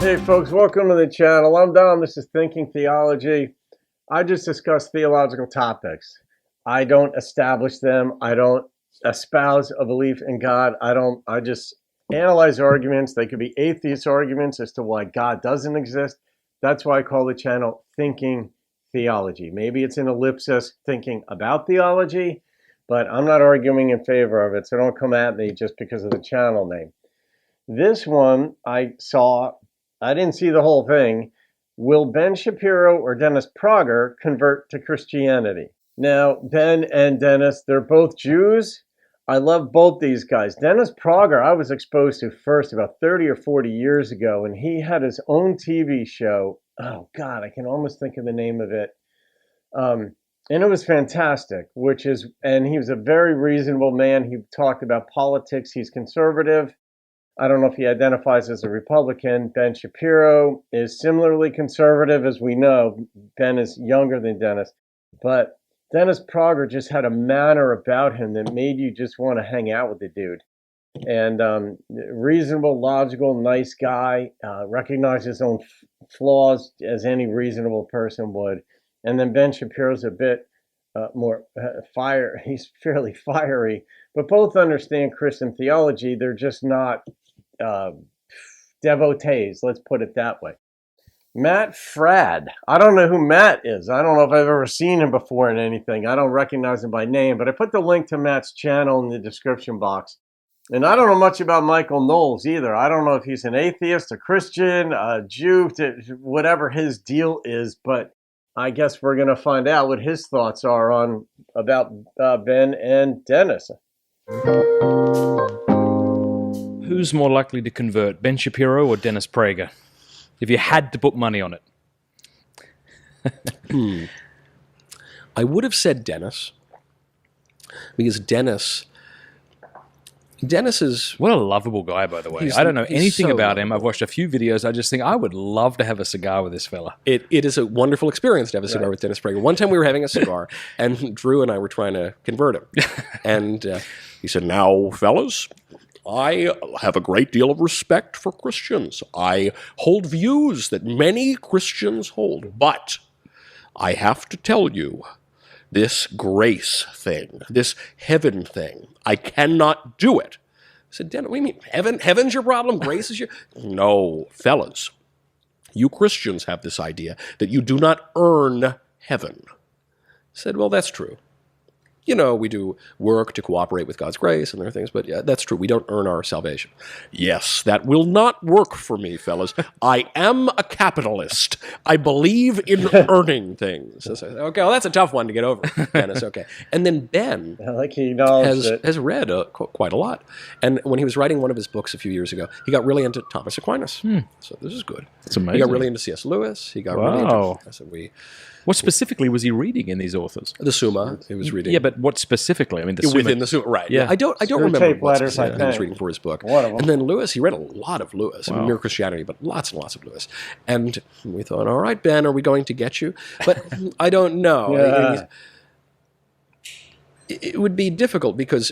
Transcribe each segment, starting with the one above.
Hey folks, welcome to the channel. I'm Dom. This is Thinking Theology. I just discuss theological topics. I don't establish them. I don't espouse a belief in God. I just analyze arguments. They could be atheist arguments as to why God doesn't exist. That's why I call the channel Thinking Theology. Maybe it's an ellipsis thinking about theology, but I'm not arguing in favor of it, so don't come at me just because of the channel name. This one I didn't see the whole thing. Will Ben Shapiro or Dennis Prager convert to Christianity? Now, Ben and Dennis, they're both Jews. I love both these guys. Dennis Prager, I was exposed to first about 30 or 40 years ago, and he had his own TV show. Oh, God, I can almost think of the name of it. And it was fantastic, and he was a very reasonable man. He talked about politics. He's conservative. I don't know if he identifies as a Republican. Ben Shapiro is similarly conservative, as we know. Ben is younger than Dennis. But Dennis Prager just had a manner about him that made you just want to hang out with the dude. And reasonable, logical, nice guy, recognized his own flaws as any reasonable person would. And then Ben Shapiro's a bit more he's fairly fiery, but both understand Christian theology. They're just not devotees, let's put it that way. Matt Fradd. I don't know who Matt is. I don't know if I've ever seen him before in anything. I don't recognize him by name, but I put the link to Matt's channel in the description box. And I don't know much about Michael Knowles either. I don't know if he's an atheist, a Christian, a Jew, whatever his deal is, but I guess we're going to find out what his thoughts are about Ben and Dennis. Who's more likely to convert, Ben Shapiro or Dennis Prager? If you had to put money on it. I would have said Dennis, because Dennis is... What a lovable guy, by the way. I don't know anything about him. I've watched a few videos. I just think I would love to have a cigar with this fella. It is a wonderful experience to have a cigar with Dennis Prager. One time we were having a cigar, and Drew and I were trying to convert him. And he said, "Now, fellas, I have a great deal of respect for Christians. I hold views that many Christians hold. But I have to tell you, this grace thing, this heaven thing, I cannot do it." I said, "Dennis, what do you mean? Heaven's your problem? Grace is your..." "No, fellas, you Christians have this idea that you do not earn heaven." I said, "Well, that's true. You know, we do work to cooperate with God's grace and other things, but yeah, that's true. We don't earn our salvation." "Yes, that will not work for me, fellas. I am a capitalist. I believe in earning things." I said, "Okay, well, that's a tough one to get over, Dennis." Okay. And then Ben has read quite a lot. And when he was writing one of his books a few years ago, he got really into Thomas Aquinas. So this is good. That's amazing. He got really into C.S. Lewis. He got really into... What specifically was he reading in these authors? The Summa he was reading. Yeah, but what specifically? I mean, the Summa. Within the Summa, right. Yeah. I don't remember what specifically he was reading for his book. And then Lewis, he read a lot of Lewis. I mean, Mere Christianity, but lots and lots of Lewis. And we thought, all right, Ben, are we going to get you? But I don't know. It would be difficult because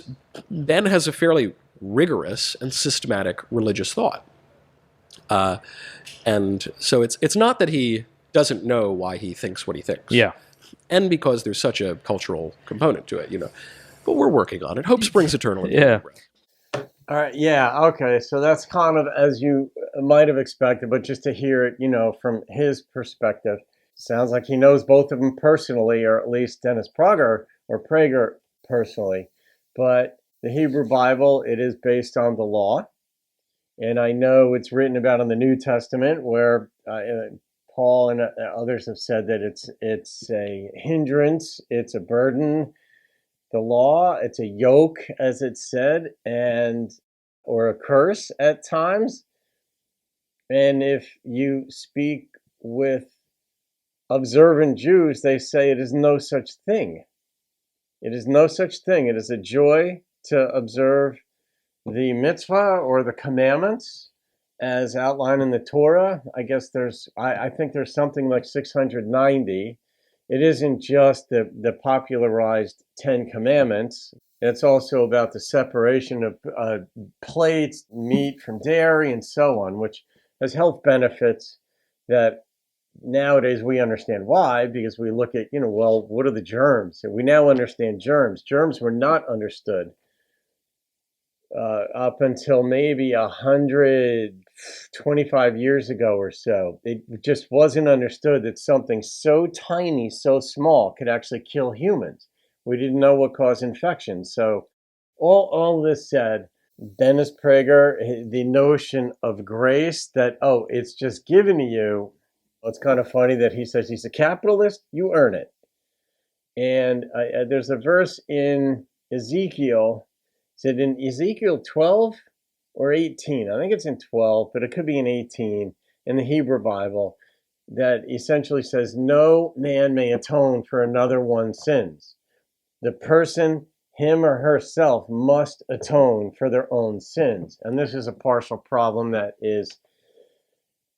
Ben has a fairly rigorous and systematic religious thought. And so it's not that he doesn't know why he thinks what he thinks. Yeah. And because there's such a cultural component to it, you know. But we're working on it. Hope springs eternal. Yeah. All right. Yeah. Okay. So that's kind of as you might have expected, but just to hear it, you know, from his perspective, sounds like he knows both of them personally, or at least Dennis Prager or Prager personally. But the Hebrew Bible, it is based on the law. And I know it's written about in the New Testament where Paul and others have said that it's a hindrance, it's a burden. The law, it's a yoke, as it's said, or a curse at times. And if you speak with observant Jews, they say it is no such thing. It is no such thing. It is a joy to observe the mitzvah or the commandments as outlined in the Torah. I guess I think there's something like 690. It isn't just the popularized 10 Commandments. It's also about the separation of plates, meat from dairy, and so on, which has health benefits that nowadays we understand why, because we look at, well, what are the germs? And we now understand germs. Germs were not understood up until maybe 125 years ago or so. It just wasn't understood that something so tiny, so small could actually kill humans. We didn't know what caused infections. So all this said, Dennis Prager, the notion of grace that, it's just given to you. It's kind of funny that he says he's a capitalist, you earn it. And there's a verse in Ezekiel. Is it in Ezekiel 12 or 18? I think it's in 12, but it could be in 18 in the Hebrew Bible, that essentially says, no man may atone for another one's sins. The person, him or herself, must atone for their own sins. And this is a partial problem that is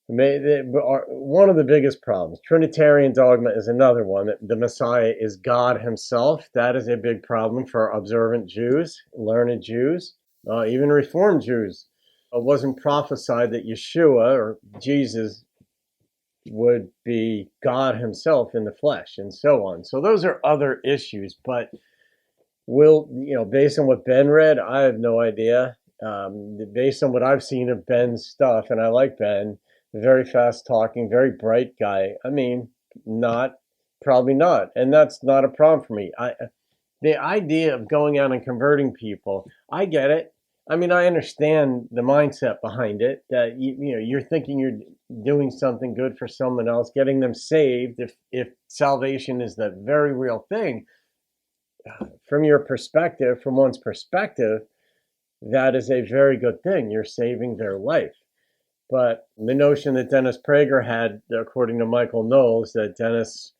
one of the biggest problems. Trinitarian dogma is another one. The Messiah is God himself. That is a big problem for observant Jews, learned Jews, even Reformed Jews. It wasn't prophesied that Yeshua or Jesus would be God himself in the flesh and so on. So those are other issues, but based on what Ben read, I have no idea. Based on what I've seen of Ben's stuff, and I like Ben, very fast talking, very bright guy. I mean, probably not. And that's not a problem for me. The idea of going out and converting people, I get it. I mean, I understand the mindset behind it, that you're thinking you're doing something good for someone else, getting them saved. If salvation is the very real thing, from one's perspective, that is a very good thing. You're saving their life. But the notion that Dennis Prager had, according to Michael Knowles, that Dennis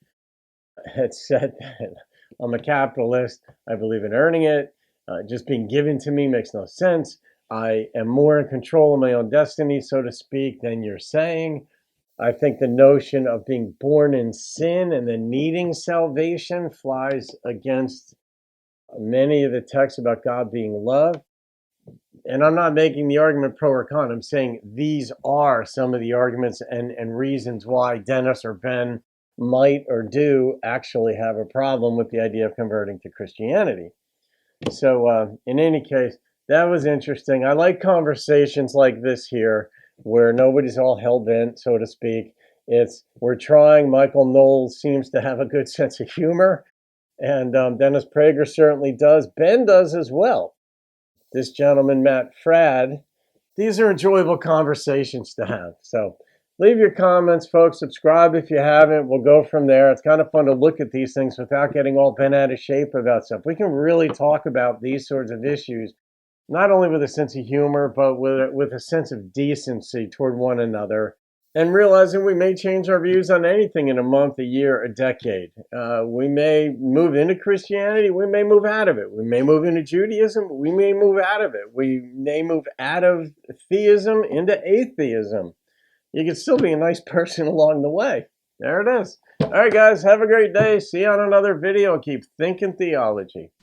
had said that I'm a capitalist, I believe in earning it, just being given to me makes no sense. I am more in control of my own destiny, so to speak, than you're saying. I think the notion of being born in sin and then needing salvation flies against many of the texts about God being love. And I'm not making the argument pro or con. I'm saying these are some of the arguments and reasons why Dennis or Ben might or do actually have a problem with the idea of converting to Christianity. So in any case, that was interesting. I like conversations like this here where nobody's all hell-bent, so to speak. We're trying. Michael Knowles seems to have a good sense of humor, and Dennis Prager certainly does. Ben does as well. This gentleman, Matt Fradd. These are enjoyable conversations to have. So leave your comments, folks. Subscribe if you haven't. We'll go from there. It's kind of fun to look at these things without getting all bent out of shape about stuff. We can really talk about these sorts of issues, not only with a sense of humor, but with a sense of decency toward one another, and realizing we may change our views on anything in a month, a year, a decade. We may move into Christianity. We may move out of it. We may move into Judaism. We may move out of it. We may move out of theism into atheism. You can still be a nice person along the way. There it is. All right, guys, have a great day. See you on another video. Keep thinking theology.